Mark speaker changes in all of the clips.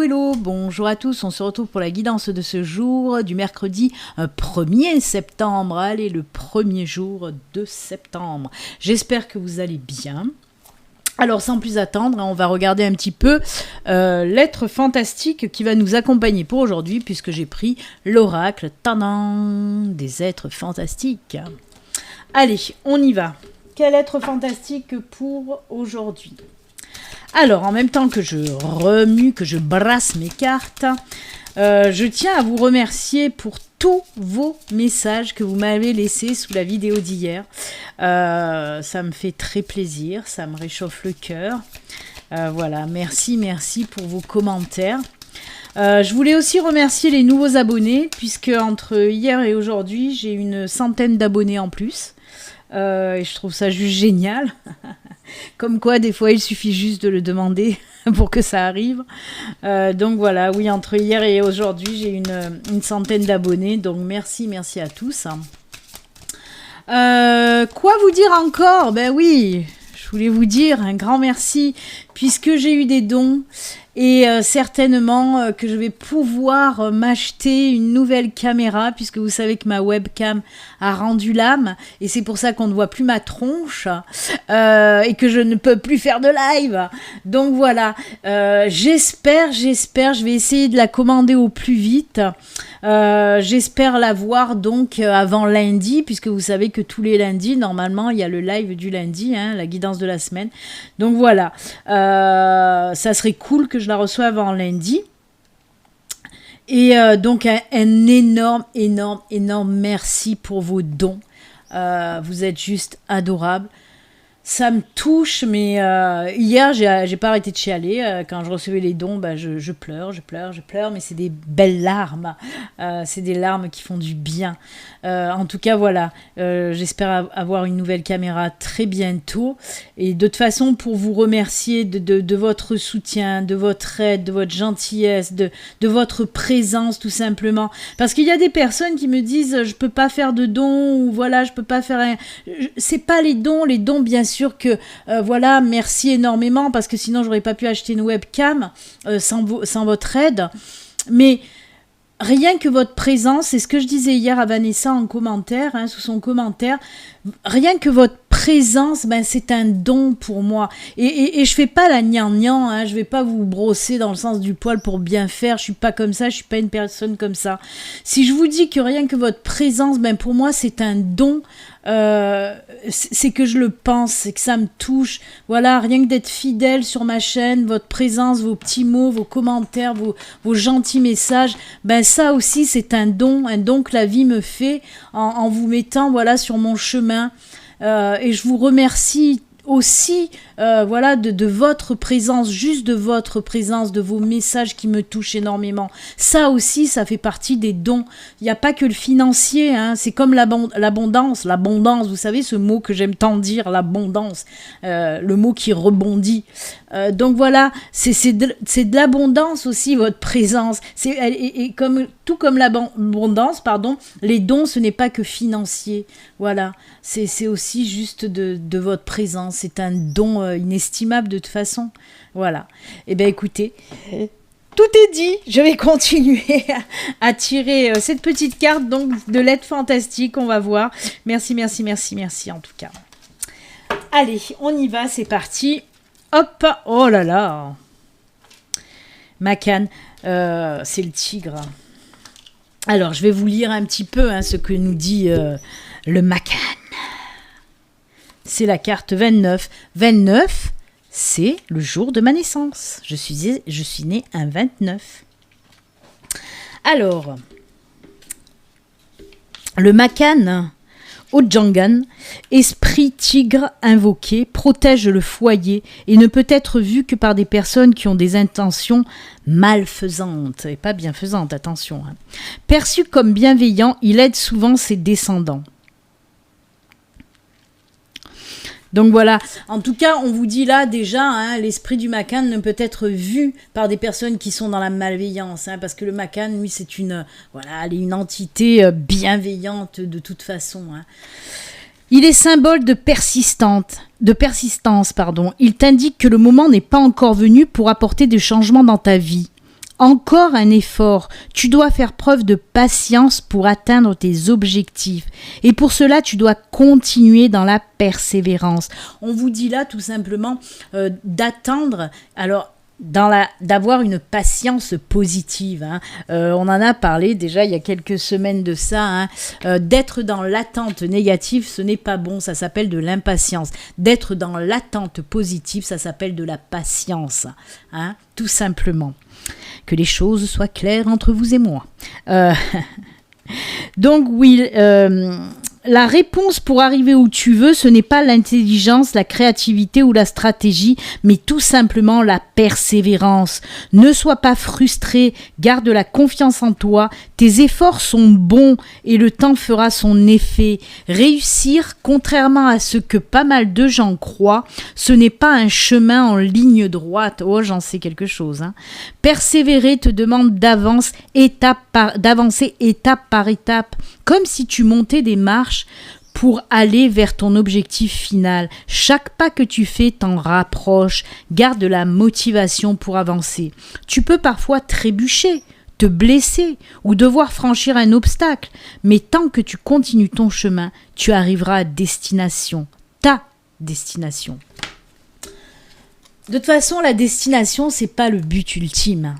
Speaker 1: Hello, bonjour à tous, on se retrouve pour la guidance de ce jour du mercredi 1er septembre, allez le premier jour de septembre. J'espère que vous allez bien. Alors sans plus attendre, on va regarder un petit peu l'être fantastique qui va nous accompagner pour aujourd'hui puisque j'ai pris l'oracle tadam, des êtres fantastiques. Allez, on y va. Quel être fantastique pour aujourd'hui ? Alors, en même temps que je remue, que je brasse mes cartes, je tiens à vous remercier pour tous vos messages que vous m'avez laissés sous la vidéo d'hier. Ça me fait très plaisir, ça me réchauffe le cœur. Voilà, merci pour vos commentaires. Je voulais aussi remercier les nouveaux abonnés, puisque entre hier et aujourd'hui, j'ai une centaine d'abonnés en plus. Et je trouve ça juste génial. Comme quoi, des fois, il suffit juste de le demander pour que ça arrive. Donc voilà, oui, entre hier et aujourd'hui, j'ai une centaine d'abonnés. Donc merci à tous. Quoi vous dire encore ? Ben oui, je voulais vous dire un grand merci, puisque j'ai eu des dons. Et certainement que je vais pouvoir m'acheter une nouvelle caméra, puisque vous savez que ma webcam a rendu l'âme, et c'est pour ça qu'on ne voit plus ma tronche, et que je ne peux plus faire de live. Donc voilà, j'espère, je vais essayer de la commander au plus vite. J'espère l'avoir donc avant lundi, puisque vous savez que tous les lundis, normalement, il y a le live du lundi, la guidance de la semaine. Donc voilà, ça serait cool que je la reçoive en lundi. Et donc un énorme merci pour vos dons. Vous êtes juste adorables. Ça me touche, mais hier, j'ai pas arrêté de chialer. Quand je recevais les dons, je pleure, mais c'est des belles larmes. C'est des larmes qui font du bien. En tout cas, voilà. J'espère avoir une nouvelle caméra très bientôt. Et de toute façon, pour vous remercier de votre soutien, de votre aide, de votre gentillesse, de votre présence, tout simplement. Parce qu'il y a des personnes qui me disent, je peux pas faire de dons, ou voilà, je peux pas faire un... C'est pas les dons, bien sûr que voilà, merci énormément parce que sinon j'aurais pas pu acheter une webcam sans votre aide, mais rien que votre présence, c'est ce que je disais hier à Vanessa en commentaire, sous son commentaire, rien que votre présence, c'est un don pour moi. Et je fais pas la gnangnan, je vais pas vous brosser dans le sens du poil pour bien faire, je suis pas comme ça, je suis pas une personne comme ça. Si je vous dis que rien que votre présence, pour moi c'est un don, c'est que je le pense, c'est que ça me touche. Voilà, rien que d'être fidèle sur ma chaîne, votre présence, vos petits mots, vos commentaires, vos gentils messages, ça aussi c'est un don que la vie me fait en vous mettant voilà sur mon chemin. Et je vous remercie aussi voilà de votre présence, juste de votre présence, de vos messages qui me touchent énormément. Ça aussi, ça fait partie des dons. Il n'y a pas que le financier, c'est comme l'abondance, vous savez ce mot que j'aime tant dire, l'abondance, le mot qui rebondit. Donc voilà, c'est de l'abondance aussi, votre présence. Tout comme l'abondance, les dons, ce n'est pas que financier. Voilà, c'est aussi juste de votre présence. C'est un don inestimable de toute façon. Voilà. Eh bien, écoutez, tout est dit. Je vais continuer à tirer cette petite carte donc de l'aide fantastique. On va voir. Merci en tout cas. Allez, on y va. C'est parti. Hop. Oh là là. Macan, c'est le tigre. Alors, je vais vous lire un petit peu ce que nous dit le Macan. C'est la carte 29. 29, c'est le jour de ma naissance. Je suis née un 29. Alors, le Macan, Ojangan, esprit tigre invoqué, protège le foyer et ne peut être vu que par des personnes qui ont des intentions malfaisantes, et pas bienfaisantes, attention. Perçu comme bienveillant, il aide souvent ses descendants. Donc voilà, en tout cas, on vous dit là déjà, l'esprit du Macan ne peut être vu par des personnes qui sont dans la malveillance, parce que le Macan, lui, c'est une entité bienveillante de toute façon. Il est symbole de persistance. Il t'indique que le moment n'est pas encore venu pour apporter des changements dans ta vie. Encore un effort. Tu dois faire preuve de patience pour atteindre tes objectifs. Et pour cela, tu dois continuer dans la persévérance. On vous dit là tout simplement d'attendre. Alors, d'avoir une patience positive. Hein. On en a parlé déjà il y a quelques semaines de ça. Hein. D'être dans l'attente négative, ce n'est pas bon, ça s'appelle de l'impatience. D'être dans l'attente positive, ça s'appelle de la patience. Hein. Tout simplement. Que les choses soient claires entre vous et moi. Donc oui, la réponse pour arriver où tu veux, ce n'est pas l'intelligence, la créativité ou la stratégie, mais tout simplement la persévérance. Ne sois pas frustré, garde la confiance en toi, tes efforts sont bons et le temps fera son effet. Réussir, contrairement à ce que pas mal de gens croient, ce n'est pas un chemin en ligne droite. Oh, j'en sais quelque chose. Hein. Persévérer te demande d'avancer étape par étape, comme si tu montais des marches pour aller vers ton objectif final. Chaque pas que tu fais t'en rapproche. Garde de la motivation pour avancer. Tu peux parfois trébucher, te blesser ou devoir franchir un obstacle, mais tant que tu continues ton chemin, tu arriveras à destination, ta destination. De toute façon, la destination, c'est pas le but ultime.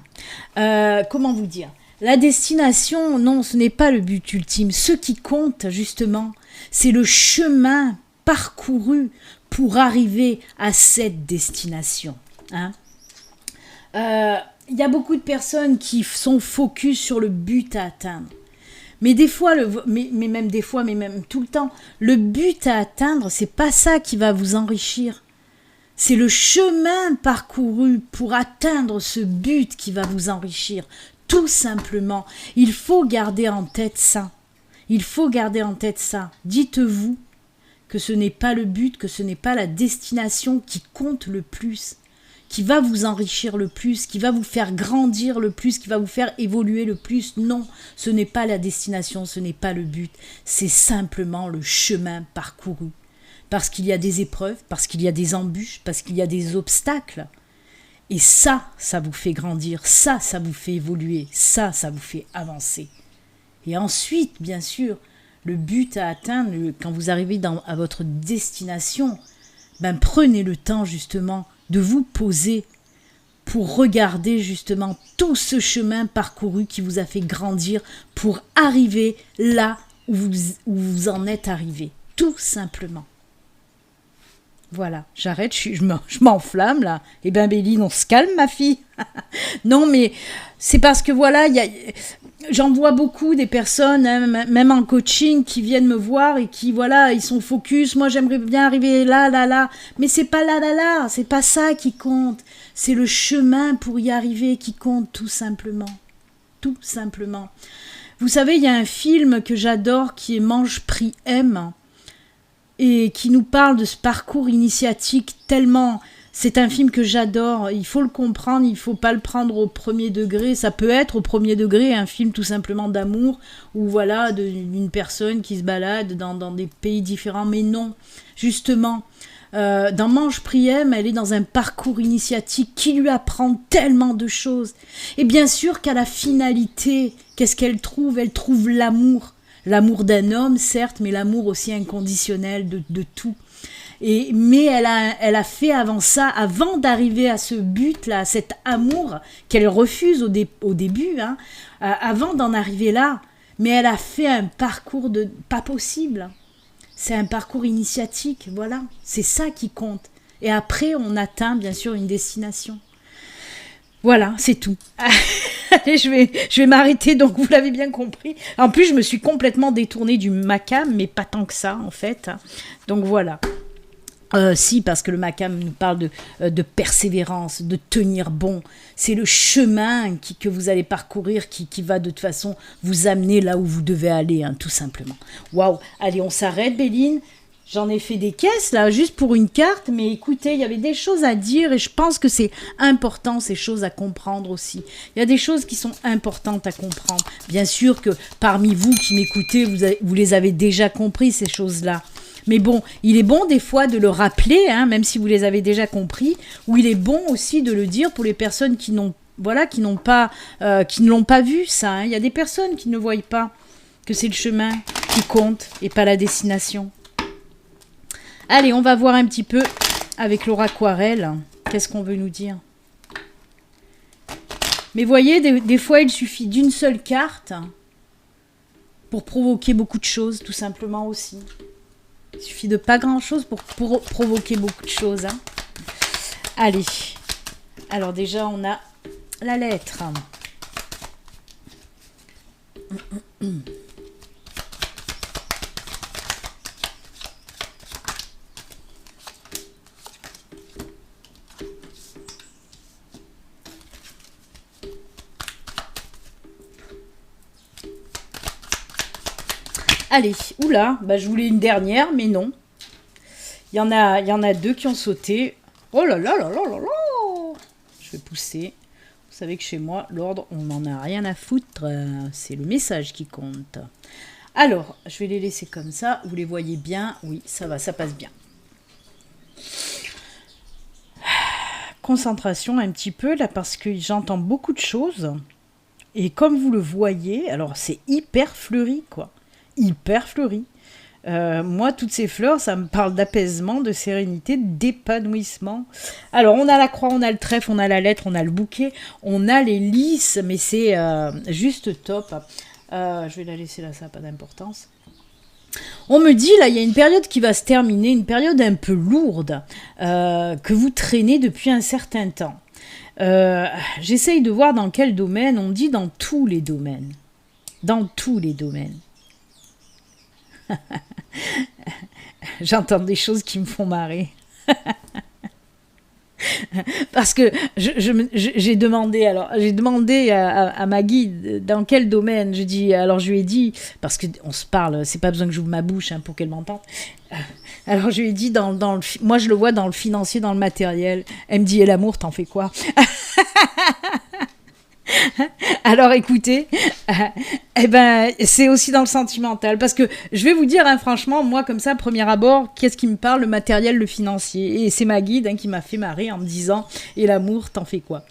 Speaker 1: Comment vous dire ? La destination, non, ce n'est pas le but ultime. Ce qui compte, justement, c'est le chemin parcouru pour arriver à cette destination. Hein. Y a beaucoup de personnes qui sont focus sur le but à atteindre. Mais des fois, mais même tout le temps, le but à atteindre, c'est pas ça qui va vous enrichir. C'est le chemin parcouru pour atteindre ce but qui va vous enrichir. Tout simplement, il faut garder en tête ça. Il faut garder en tête ça. Dites-vous que ce n'est pas le but, que ce n'est pas la destination qui compte le plus, qui va vous enrichir le plus, qui va vous faire grandir le plus, qui va vous faire évoluer le plus. Non, ce n'est pas la destination, ce n'est pas le but. C'est simplement le chemin parcouru. Parce qu'il y a des épreuves, parce qu'il y a des embûches, parce qu'il y a des obstacles. Et ça vous fait grandir, ça vous fait évoluer, ça vous fait avancer. Et ensuite, bien sûr, le but à atteindre, quand vous arrivez à votre destination, prenez le temps justement de vous poser pour regarder justement tout ce chemin parcouru qui vous a fait grandir pour arriver là où vous en êtes arrivé, tout simplement. Voilà, j'arrête, je m'enflamme là. Eh bien Béline, on se calme ma fille. Non mais c'est parce que voilà, j'en vois beaucoup des personnes, hein, même en coaching, qui viennent me voir et qui voilà, ils sont focus. Moi j'aimerais bien arriver là. Mais c'est pas là, c'est pas ça qui compte. C'est le chemin pour y arriver qui compte tout simplement. Tout simplement. Vous savez, il y a un film que j'adore qui est Mange, Prie, Aime. Et qui nous parle de ce parcours initiatique tellement... C'est un film que j'adore, il faut le comprendre, il ne faut pas le prendre au premier degré. Ça peut être au premier degré un film tout simplement d'amour, ou voilà, d'une personne qui se balade dans des pays différents, mais non, justement, dans Mange, Prie, Aime, elle est dans un parcours initiatique qui lui apprend tellement de choses. Et bien sûr qu'à la finalité, qu'est-ce qu'elle trouve ? Elle trouve l'amour. L'amour d'un homme, certes, mais l'amour aussi inconditionnel de tout. Mais elle a fait avant ça, avant d'arriver à ce but-là, à cet amour qu'elle refuse au début, hein, avant d'en arriver là, mais elle a fait un parcours de pas possible. C'est un parcours initiatique, voilà. C'est ça qui compte. Et après, on atteint, bien sûr, une destination. Voilà, c'est tout. Allez, je vais m'arrêter, donc vous l'avez bien compris. En plus, je me suis complètement détournée du Macam, mais pas tant que ça, en fait. Donc voilà. Si, parce que le Macam nous parle de persévérance, de tenir bon. C'est le chemin que vous allez parcourir qui va de toute façon vous amener là où vous devez aller, hein, tout simplement. Waouh. Allez, on s'arrête, Béline. J'en ai fait des caisses, là, juste pour une carte, mais écoutez, il y avait des choses à dire et je pense que c'est important, ces choses à comprendre aussi. Il y a des choses qui sont importantes à comprendre. Bien sûr que parmi vous qui m'écoutez, vous les avez déjà compris, ces choses-là. Mais bon, il est bon des fois de le rappeler, hein, même si vous les avez déjà compris, ou il est bon aussi de le dire pour les personnes qui n'ont voilà, qui ne l'ont pas vu, ça. Hein. Il y a des personnes qui ne voient pas que c'est le chemin qui compte et pas la destination. Allez, on va voir un petit peu avec l'oraquarelle. Qu'est-ce qu'on veut nous dire? Mais voyez, des fois, il suffit d'une seule carte pour provoquer beaucoup de choses, tout simplement aussi. Il suffit de pas grand-chose pour provoquer beaucoup de choses. Hein. Allez. Alors déjà, on a la lettre. Allez, oula, bah je voulais une dernière, mais non. Il y en a deux qui ont sauté. Oh là là là là là là. Je vais pousser. Vous savez que chez moi, l'ordre, on n'en a rien à foutre. C'est le message qui compte. Alors, je vais les laisser comme ça. Vous les voyez bien. Oui, ça va, ça passe bien. Concentration un petit peu là parce que j'entends beaucoup de choses. Et comme vous le voyez, alors c'est hyper fleuri quoi. Hyper fleuri. Moi, toutes ces fleurs, ça me parle d'apaisement, de sérénité, d'épanouissement. Alors, on a la croix, on a le trèfle, on a la lettre, on a le bouquet, on a les lys, mais c'est juste top. Je vais la laisser là, ça n'a pas d'importance. On me dit, là, il y a une période qui va se terminer, une période un peu lourde, que vous traînez depuis un certain temps. J'essaye de voir dans quel domaine. On dit dans tous les domaines. Dans tous les domaines. J'entends des choses qui me font marrer. Parce que j'ai demandé à ma guide dans quel domaine. Je lui ai dit, parce qu'on se parle, c'est pas besoin que j'ouvre ma bouche hein, pour qu'elle m'entende. Alors je lui ai dit, moi je le vois dans le financier, dans le matériel. Elle me dit, et l'amour, t'en fais quoi? Alors écoutez, c'est aussi dans le sentimental, parce que je vais vous dire, hein, franchement, moi comme ça, premier abord, qu'est-ce qui me parle? Le matériel, le financier, et c'est ma guide hein, qui m'a fait marrer en me disant, et l'amour, t'en fais quoi?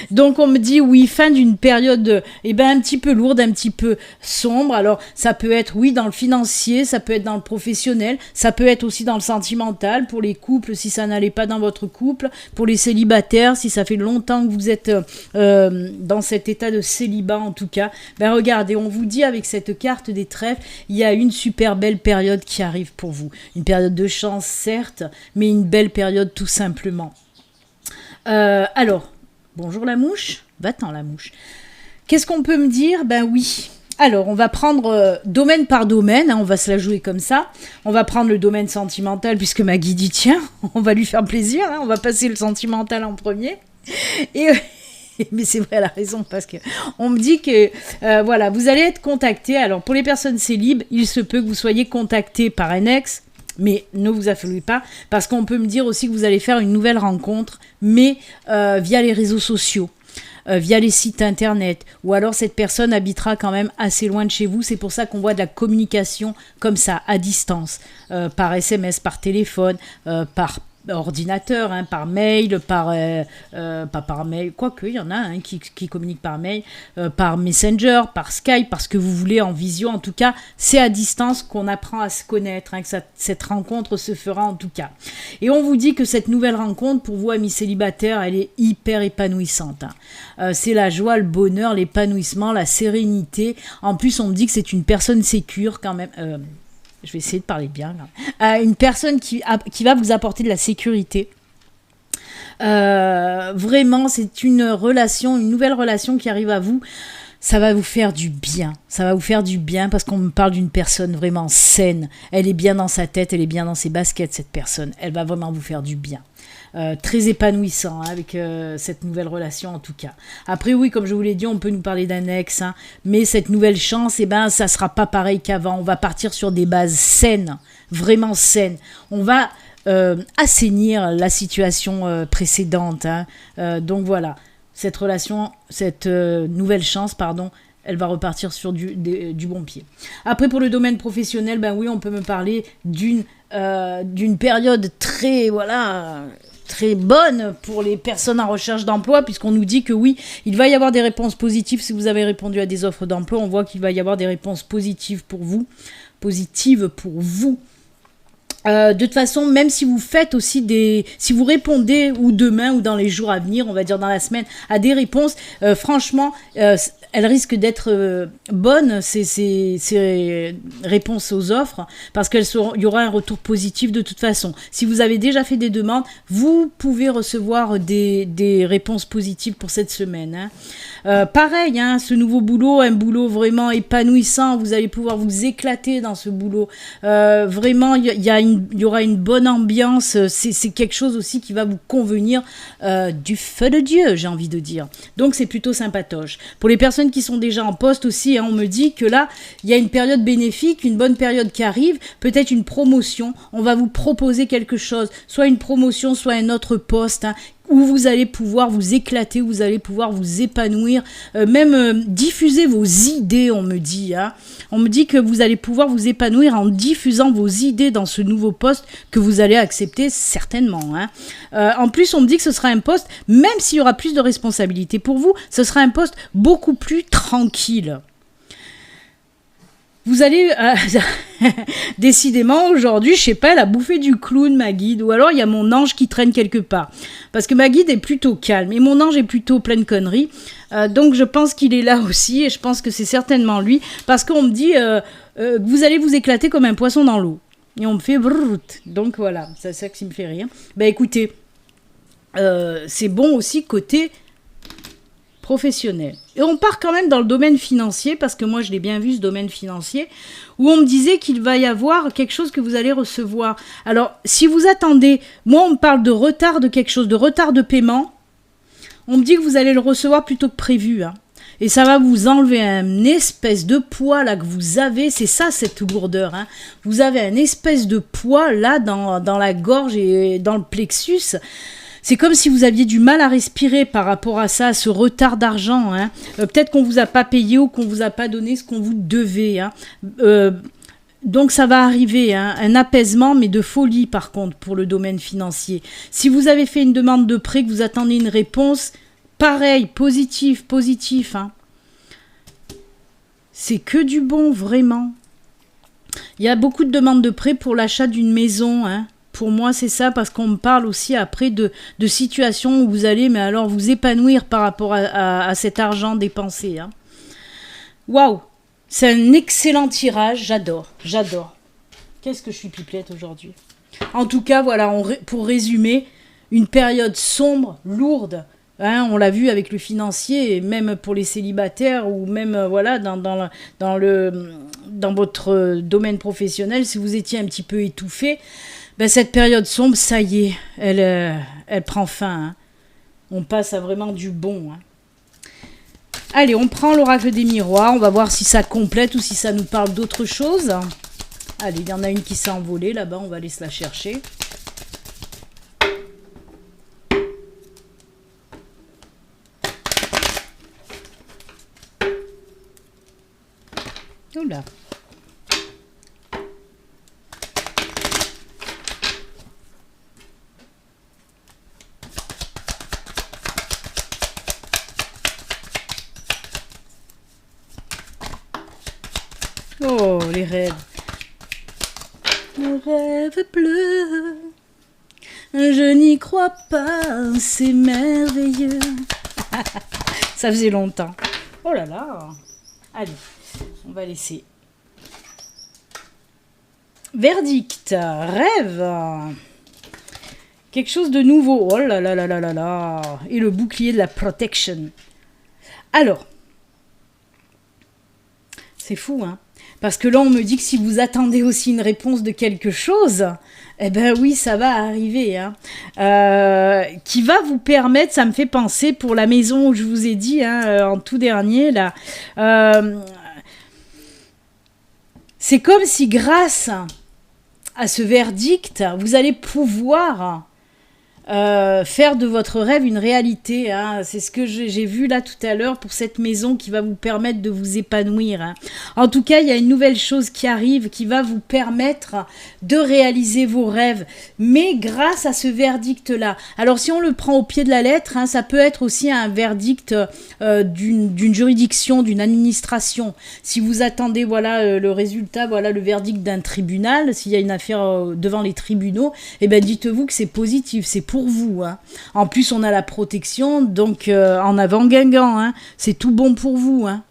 Speaker 1: Donc on me dit oui, fin d'une période un petit peu lourde, un petit peu sombre. Alors ça peut être oui dans le financier, ça peut être dans le professionnel, ça peut être aussi dans le sentimental, pour les couples si ça n'allait pas dans votre couple, pour les célibataires si ça fait longtemps que vous êtes dans cet état de célibat en tout cas. Regardez, on vous dit avec cette carte des trèfles, il y a une super belle période qui arrive pour vous. Une période de chance certes, mais une belle période tout simplement. Alors, bonjour la mouche, va-t'en la mouche. Qu'est-ce qu'on peut me dire? Oui. Alors, on va prendre domaine par domaine, hein, on va se la jouer comme ça. On va prendre le domaine sentimental, puisque ma guide y tient. On va lui faire plaisir, hein, on va passer le sentimental en premier. Mais c'est vrai, elle a raison, parce que on me dit que, voilà, vous allez être contacté. Alors, pour les personnes célibes, il se peut que vous soyez contacté par un ex. Mais ne vous affolez pas, parce qu'on peut me dire aussi que vous allez faire une nouvelle rencontre, mais via les réseaux sociaux, via les sites internet, ou alors cette personne habitera quand même assez loin de chez vous. C'est pour ça qu'on voit de la communication comme ça, à distance, par SMS, par téléphone, par ordinateur, hein, par mail, pas par mail, quoique il y en a hein, qui communiquent par mail, par Messenger, par Skype, parce que vous voulez en visio. En tout cas, c'est à distance qu'on apprend à se connaître, hein, que cette rencontre se fera en tout cas. Et on vous dit que cette nouvelle rencontre, pour vous amis célibataires, elle est hyper épanouissante. Hein. C'est la joie, le bonheur, l'épanouissement, la sérénité. En plus, on me dit que c'est une personne sécure quand même. Je vais essayer de parler bien. Une personne qui va vous apporter de la sécurité. Vraiment, c'est une nouvelle relation qui arrive à vous. Ça va vous faire du bien. Ça va vous faire du bien parce qu'on me parle d'une personne vraiment saine. Elle est bien dans sa tête, elle est bien dans ses baskets, cette personne. Elle va vraiment vous faire du bien. Très épanouissant hein, avec cette nouvelle relation en tout cas. Après oui, comme je vous l'ai dit, on peut nous parler d'un ex, hein, mais cette nouvelle chance, ça sera pas pareil qu'avant. On va partir sur des bases saines, vraiment saines. On va assainir la situation précédente. Hein. Donc voilà, cette relation, cette nouvelle chance, elle va repartir sur du bon pied. Après, pour le domaine professionnel, oui, on peut me parler d'une période très, voilà, très bonne pour les personnes en recherche d'emploi, puisqu'on nous dit que oui, il va y avoir des réponses positives si vous avez répondu à des offres d'emploi. On voit qu'il va y avoir des réponses positives pour vous. De toute façon, même si vous faites aussi si vous répondez ou demain ou dans les jours à venir, on va dire dans la semaine, à des réponses, franchement, elles risquent d'être bonnes, ces réponses aux offres, parce il y aura un retour positif de toute façon. Si vous avez déjà fait des demandes, vous pouvez recevoir des réponses positives pour cette semaine. Pareil, hein, ce nouveau boulot, un boulot vraiment épanouissant, vous allez pouvoir vous éclater dans ce boulot. Vraiment, il y aura une bonne ambiance, c'est quelque chose aussi qui va vous convenir du feu de Dieu, j'ai envie de dire. Donc c'est plutôt sympatoche. Pour les personnes qui sont déjà en poste aussi, hein, on me dit que là, il y a une période bénéfique, une bonne période qui arrive, peut-être une promotion, on va vous proposer quelque chose, soit une promotion, soit un autre poste, hein, où vous allez pouvoir vous éclater, où vous allez pouvoir vous épanouir, même diffuser vos idées, on me dit. Hein. On me dit que vous allez pouvoir vous épanouir en diffusant vos idées dans ce nouveau poste que vous allez accepter certainement. Hein. En plus, on me dit que ce sera un poste, même s'il y aura plus de responsabilités pour vous, ce sera un poste beaucoup plus tranquille. Vous allez, décidément, aujourd'hui, je sais pas, elle a bouffé du clown, ma guide, ou alors il y a mon ange qui traîne quelque part. Parce que ma guide est plutôt calme, et mon ange est plutôt plein de conneries. Donc je pense qu'il est là aussi, et je pense que c'est certainement lui, parce qu'on me dit que vous allez vous éclater comme un poisson dans l'eau. Et on me fait brrrt. Donc voilà, c'est ça qui me fait rire. Ben écoutez, c'est bon aussi côté professionnel. Et on part quand même dans le domaine financier, parce que moi je l'ai bien vu ce domaine financier, où on me disait qu'il va y avoir quelque chose que vous allez recevoir. Alors, si vous attendez, moi on me parle de retard de quelque chose, de retard de paiement, on me dit que vous allez le recevoir plutôt que prévu, hein. Et ça va vous enlever un espèce de poids là que vous avez, c'est ça cette lourdeur, hein. Vous avez un espèce de poids là dans la gorge et dans le plexus. C'est comme si vous aviez du mal à respirer par rapport à ça, à ce retard d'argent. Hein. Peut-être qu'on ne vous a pas payé ou qu'on ne vous a pas donné ce qu'on vous devait. Hein. Donc ça va arriver, hein. Un apaisement, mais de folie par contre pour le domaine financier. Si vous avez fait une demande de prêt, que vous attendez une réponse, pareil, positif. Hein. C'est que du bon, vraiment. Il y a beaucoup de demandes de prêt pour l'achat d'une maison, hein. Pour moi, c'est ça, parce qu'on me parle aussi après de situations où vous allez, mais alors, vous épanouir par rapport à cet argent dépensé. Hein. Waouh! C'est un excellent tirage, j'adore. Qu'est-ce que je suis pipelette aujourd'hui. En tout cas, voilà, pour résumer, une période sombre, lourde. Hein, on l'a vu avec le financier, et même pour les célibataires, ou même voilà, dans votre domaine professionnel, si vous étiez un petit peu étouffé, ben, cette période sombre, ça y est, elle prend fin. Hein. On passe à vraiment du bon. Hein. Allez, on prend l'oracle des miroirs. On va voir si ça complète ou si ça nous parle d'autre chose. Allez, il y en a une qui s'est envolée là-bas. On va aller se la chercher. Oula. Oh, les rêves. Le rêve bleu. Je n'y crois pas, c'est merveilleux. Ça faisait longtemps. Oh là là. Allez, on va laisser. Verdict, rêve. Quelque chose de nouveau. Oh là là là là là là. Et le bouclier de la protection. Alors, c'est fou, hein. Parce que là, on me dit que si vous attendez aussi une réponse de quelque chose, eh ben oui, ça va arriver. Hein. Qui va vous permettre, ça me fait penser pour la maison où je vous ai dit, hein, en tout dernier, là. C'est comme si grâce à ce verdict, vous allez pouvoir faire de votre rêve une réalité. Hein. C'est ce que j'ai vu là tout à l'heure pour cette maison qui va vous permettre de vous épanouir. Hein. En tout cas, il y a une nouvelle chose qui arrive qui va vous permettre de réaliser vos rêves, mais grâce à ce verdict-là. Alors, si on le prend au pied de la lettre, hein, ça peut être aussi un verdict d'une juridiction, d'une administration. Si vous attendez voilà, le résultat, voilà le verdict d'un tribunal, s'il y a une affaire devant les tribunaux, eh ben, dites-vous que c'est positif, c'est pour vous. Hein. En plus, on a la protection, donc en avant Guingamp, hein. C'est tout bon pour vous. Hein.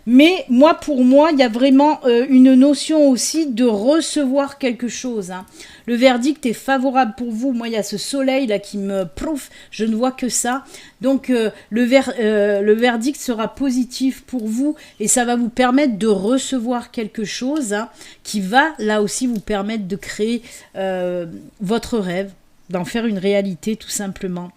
Speaker 1: Mais pour moi, il y a vraiment une notion aussi de recevoir quelque chose. Hein. Le verdict est favorable pour vous. Moi, il y a ce soleil là qui me prouve, je ne vois que ça. Donc, le verdict sera positif pour vous et ça va vous permettre de recevoir quelque chose hein, qui va là aussi vous permettre de créer votre rêve, d'en faire une réalité tout simplement.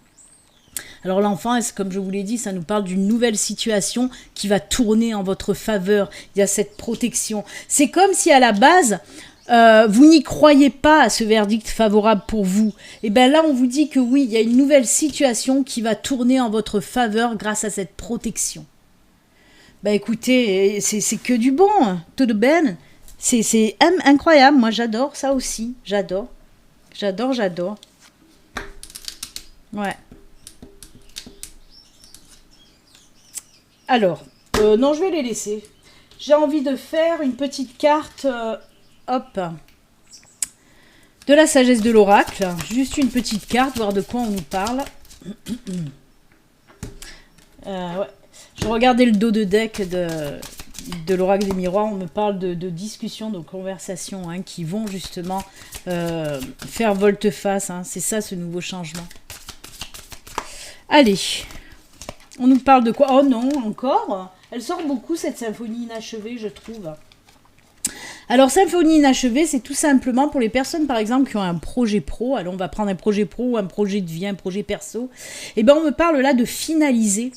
Speaker 1: Alors l'enfant, comme je vous l'ai dit, ça nous parle d'une nouvelle situation qui va tourner en votre faveur. Il y a cette protection. C'est comme si à la base, vous n'y croyez pas à ce verdict favorable pour vous. Et bien là, on vous dit que oui, il y a une nouvelle situation qui va tourner en votre faveur grâce à cette protection. Ben écoutez, c'est que du bon, hein. Tout de ben. C'est incroyable. Moi, j'adore ça aussi. J'adore. Ouais. Alors, non, je vais les laisser. J'ai envie de faire une petite carte, hop, de la sagesse de l'oracle. Juste une petite carte, voir de quoi on nous parle. Ouais. Je regardais le dos de deck de l'oracle des miroirs. On me parle de discussions, de conversations hein, qui vont justement faire volte-face. Hein. C'est ça ce nouveau changement. Allez. On nous parle de quoi? Oh non, encore. Elle sort beaucoup cette symphonie inachevée, je trouve. Alors, symphonie inachevée, c'est tout simplement pour les personnes, par exemple, qui ont un projet pro. Alors, on va prendre un projet pro ou un projet de vie, un projet perso. Et bien, on me parle là de finaliser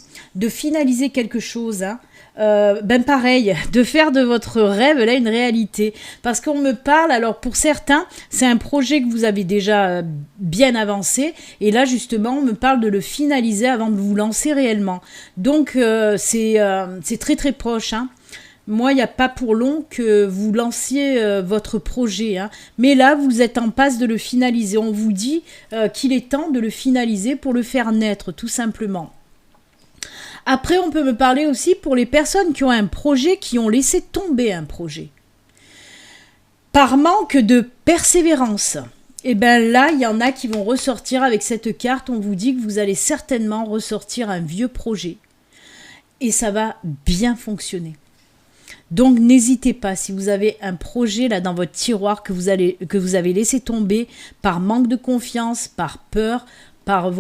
Speaker 1: quelque chose. Hein. Ben pareil, de faire de votre rêve là une réalité. Parce qu'on me parle, alors pour certains, c'est un projet que vous avez déjà bien avancé. Et là, justement, on me parle de le finaliser avant de vous lancer réellement. Donc, c'est très très proche. Hein. Moi, il n'y a pas pour long que vous lanciez votre projet. Hein. Mais là, vous êtes en passe de le finaliser. On vous dit qu'il est temps de le finaliser pour le faire naître, tout simplement. Après, on peut me parler aussi pour les personnes qui ont un projet, qui ont laissé tomber un projet. Par manque de persévérance. Et bien là, il y en a qui vont ressortir avec cette carte. On vous dit que vous allez certainement ressortir un vieux projet. Et ça va bien fonctionner. Donc n'hésitez pas, si vous avez un projet là dans votre tiroir que vous avez laissé tomber par manque de confiance, par peur, par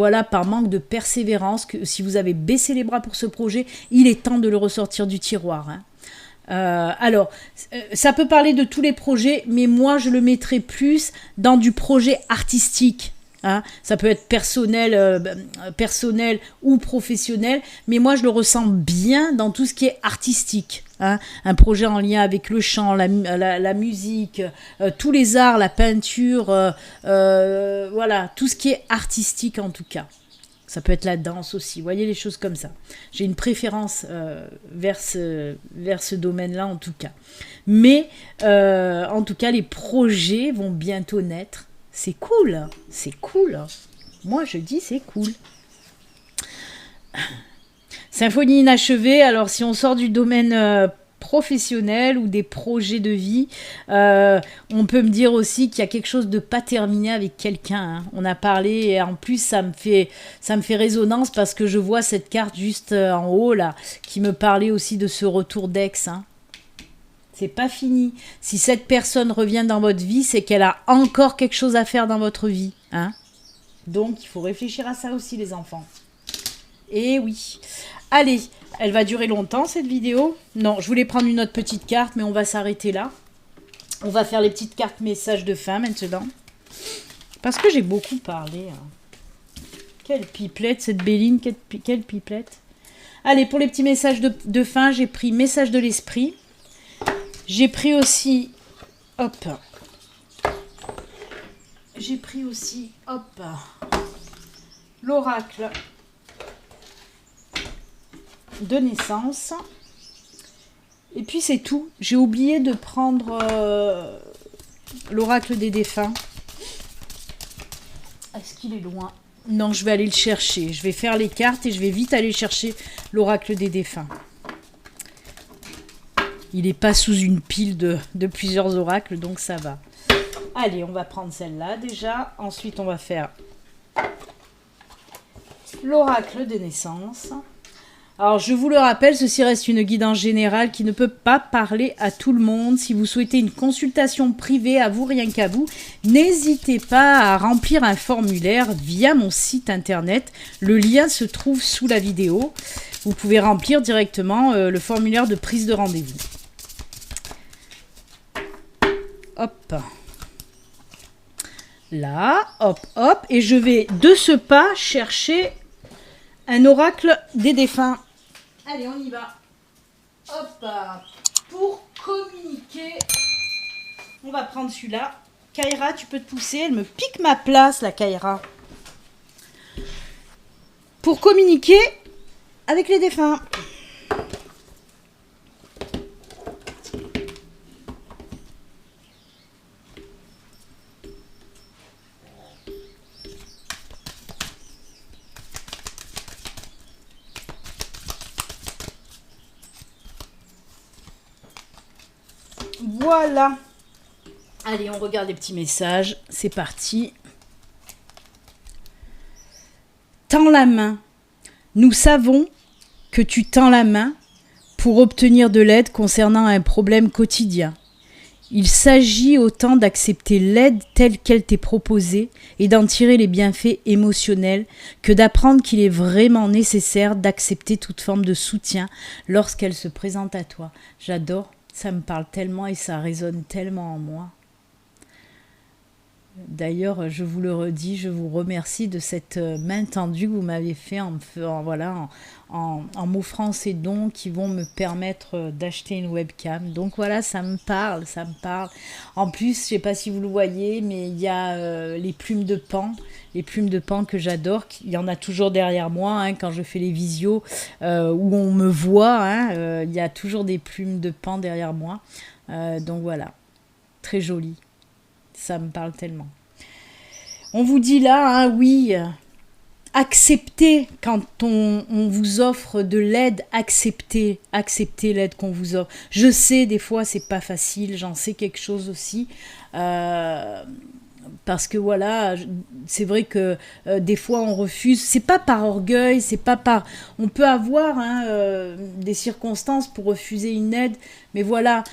Speaker 1: manque de persévérance, que si vous avez baissé les bras pour ce projet, il est temps de le ressortir du tiroir. Hein. Alors, ça peut parler de tous les projets, mais moi je le mettrai plus dans du projet artistique. Hein. Ça peut être personnel ou professionnel, mais moi je le ressens bien dans tout ce qui est artistique. Hein. Un projet en lien avec le chant, la musique, tous les arts, la peinture, voilà, tout ce qui est artistique en tout cas. Ça peut être la danse aussi, vous voyez les choses comme ça. J'ai une préférence vers ce domaine-là en tout cas. Mais en tout cas, les projets vont bientôt naître. C'est cool, c'est cool. Moi, je dis c'est cool. Symphonie inachevée, alors si on sort du domaine professionnel ou des projets de vie, on peut me dire aussi qu'il y a quelque chose de pas terminé avec quelqu'un. Hein. On a parlé et en plus ça me fait résonance parce que je vois cette carte juste en haut là qui me parlait aussi de ce retour d'ex. Hein. C'est pas fini. Si cette personne revient dans votre vie, c'est qu'elle a encore quelque chose à faire dans votre vie. Hein. Donc, il faut réfléchir à ça aussi, les enfants. Et oui. Allez, elle va durer longtemps, cette vidéo. Non, je voulais prendre une autre petite carte, mais on va s'arrêter là. On va faire les petites cartes messages de fin, maintenant. Parce que j'ai beaucoup parlé. Hein. Quelle pipelette, cette Béline. Quelle pipelette. Allez, pour les petits messages de fin, j'ai pris message de l'esprit. J'ai pris aussi, hop, j'ai pris aussi, hop, l'oracle de naissance. Et puis c'est tout. J'ai oublié de prendre l'oracle des défunts. Est-ce qu'il est loin? Non, je vais aller le chercher. Je vais faire les cartes et je vais vite aller chercher l'oracle des défunts. Il n'est pas sous une pile de plusieurs oracles, donc ça va. Allez, on va prendre celle-là déjà. Ensuite, on va faire l'oracle des naissances. Alors, je vous le rappelle, ceci reste une guidance générale qui ne peut pas parler à tout le monde. Si vous souhaitez une consultation privée, à vous, rien qu'à vous, n'hésitez pas à remplir un formulaire via mon site internet. Le lien se trouve sous la vidéo. Vous pouvez remplir directement le formulaire de prise de rendez-vous. Hop. Là, hop, hop. Et je vais de ce pas chercher un oracle des défunts. Allez, on y va. Hop. Pour communiquer, on va prendre celui-là. Kaira, tu peux te pousser. Elle me pique ma place, la Kaira. Pour communiquer avec les défunts. Voilà. Allez, on regarde les petits messages. C'est parti. Tends la main. Nous savons que tu tends la main pour obtenir de l'aide concernant un problème quotidien. Il s'agit autant d'accepter l'aide telle qu'elle t'est proposée et d'en tirer les bienfaits émotionnels que d'apprendre qu'il est vraiment nécessaire d'accepter toute forme de soutien lorsqu'elle se présente à toi. J'adore. Ça me parle tellement et ça résonne tellement en moi. D'ailleurs, je vous le redis, je vous remercie de cette main tendue que vous m'avez fait en m'offrant ces dons qui vont me permettre d'acheter une webcam. Donc voilà, ça me parle, ça me parle. En plus, je ne sais pas si vous le voyez, mais il y a les plumes de pan que j'adore. Il y en a toujours derrière moi quand je fais les visios où on me voit. Il y a toujours des plumes de pan derrière moi. Donc voilà, très joli. Ça me parle tellement. On vous dit là, oui, acceptez quand on vous offre de l'aide, acceptez l'aide qu'on vous offre. Je sais, des fois, c'est pas facile, j'en sais quelque chose aussi. Parce que voilà, c'est vrai que des fois on refuse, c'est pas par orgueil, c'est pas par... On peut avoir des circonstances pour refuser une aide, mais voilà,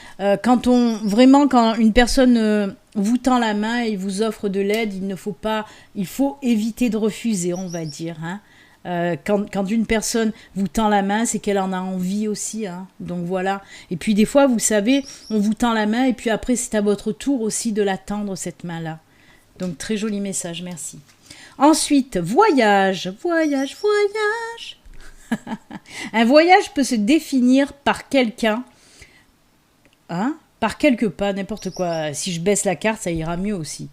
Speaker 1: quand une personne vous tend la main et vous offre de l'aide, il faut éviter de refuser, on va dire. Quand une personne vous tend la main, c'est qu'elle en a envie aussi. Donc voilà. Et puis des fois, vous savez, on vous tend la main et puis après, c'est à votre tour aussi de la tendre, cette main-là. Donc très joli message, merci. Ensuite, voyage. Un voyage peut se définir par quelqu'un, par quelque pas, n'importe quoi. Si je baisse la carte, ça ira mieux aussi.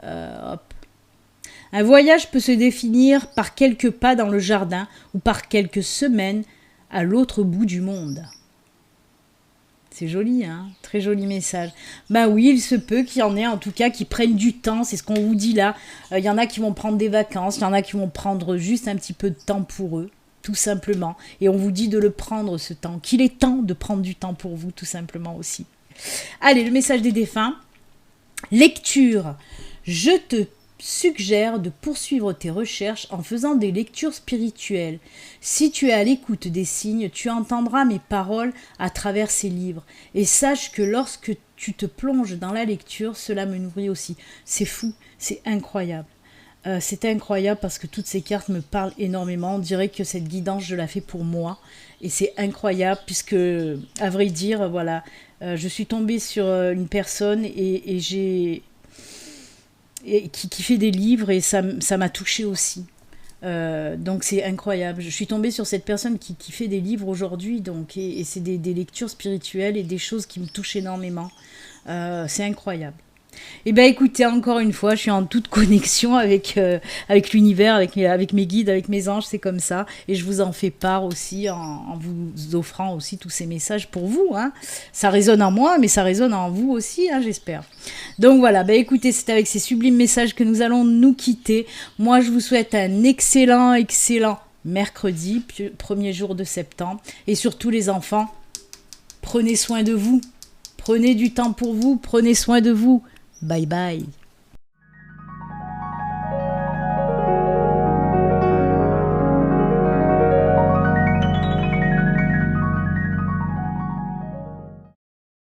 Speaker 1: Hop. Un voyage peut se définir par quelques pas dans le jardin ou par quelques semaines à l'autre bout du monde. C'est joli, très joli message. Ben oui, il se peut qu'il y en ait en tout cas qui prennent du temps, c'est ce qu'on vous dit là. Il y en a qui vont prendre des vacances, il y en a qui vont prendre juste un petit peu de temps pour eux, tout simplement. Et on vous dit de le prendre ce temps, qu'il est temps de prendre du temps pour vous, tout simplement aussi. Allez, le message des défunts. Lecture. Je te suggère de poursuivre tes recherches en faisant des lectures spirituelles. Si tu es à l'écoute des signes, tu entendras mes paroles à travers ces livres. Et sache que lorsque tu te plonges dans la lecture, cela me nourrit aussi. C'est fou, c'est incroyable. C'est incroyable parce que toutes ces cartes me parlent énormément. On dirait que cette guidance, je la fais pour moi. Et c'est incroyable puisque, à vrai dire, voilà, je suis tombée sur une personne qui fait des livres et ça m'a touchée aussi. Donc c'est incroyable. Je suis tombée sur cette personne qui fait des livres aujourd'hui, et c'est des lectures spirituelles et des choses qui me touchent énormément. C'est incroyable. Eh bien écoutez, encore une fois, je suis en toute connexion avec l'univers, avec mes guides, avec mes anges, c'est comme ça. Et je vous en fais part aussi en vous offrant aussi tous ces messages pour vous. Hein. Ça résonne en moi, mais ça résonne en vous aussi, hein, j'espère. Donc voilà, bah écoutez, c'est avec ces sublimes messages que nous allons nous quitter. Moi, je vous souhaite un excellent mercredi, premier jour de septembre. Et surtout les enfants, prenez soin de vous. Prenez du temps pour vous, prenez soin de vous. Bye bye.